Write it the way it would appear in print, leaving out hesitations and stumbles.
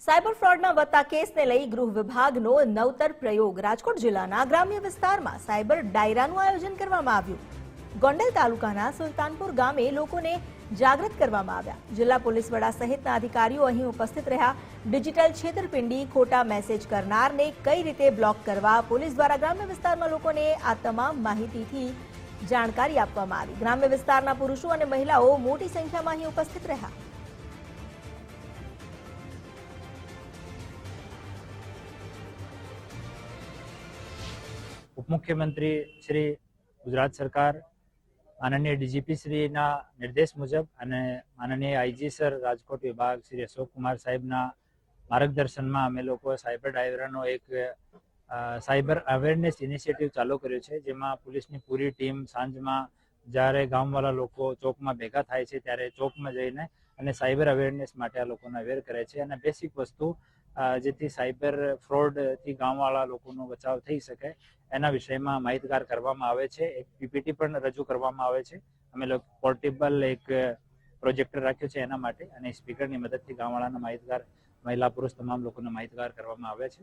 Cyber ફ્રોડના વધતા કેસને લઈ ગૃહ વિભાગનો નવતર પ્રયોગ રાજકોટ જિલ્લાના ગ્રામ્ય વિસ્તારમાં સાયબર ડાયરાનું આયોજન કરવામાં આવ્યું. ગોંડલ તાલુકાના સુલતાનપુર ગામે લોકોને જાગૃત કરવામાં આવ્યા. જિલ્લા પોલીસ વડા સહિતના અધિકારીઓ અહીં ઉપસ્થિત રહ્યા. ડિજિટલ છેતરપિંડી, ખોટા મેસેજ કરનારને કઈ રીતે બ્લોક કરવા, પોલીસ દ્વારા ગ્રામ્ય વિસ્તારમાં લોકોને આ તમામ માહિતીથી જાણકારી આપવામાં આવી. ગ્રામ્ય વિસ્તારના પુરુષો અને મહિલાઓ મોટી સંખ્યામાં અહીં ઉપસ્થિત રહ્યા. उपमुख्यमंत्री श्री गुजरात सरकार माननीय डीजीपी श्रीना निर्देश मुजब અને માનનીય આઈજી સર રાજકોટ વિભાગ શ્રી અશોક કુમાર સાહેબના માર્ગદર્શનમાં અમે લોકો સાયબર ડાયરાનો એક સાયબર અવેરનેસ ઇનિશિયેટિવ ચાલુ કર્યો છે, જેમાં પોલીસની પૂરી ટીમ સાંજમાં જ્યારે ગામવાળા લોકો ચોકમાં ભેગા થાય છે ત્યારે ચોકમાં જઈને અને સાયબર અવેરનેસ માટે આ લોકોને અવેર કરે છે. અને બેસિક વસ્તુ જેથી સાયબર ફ્રોડથી ગામવાળા લોકોનો બચાવ થઈ શકે એના વિષયમાં માહિતગાર કરવામાં આવે છે. એક પીપીટી પણ રજૂ કરવામાં આવે છે. અમે લોકો પોર્ટેબલ એક પ્રોજેક્ટર રાખ્યું છે એના માટે, અને સ્પીકરની મદદથી ગામવાળાના માહિતગાર, મહિલા પુરુષ તમામ લોકોને માહિતગાર કરવામાં આવે છે.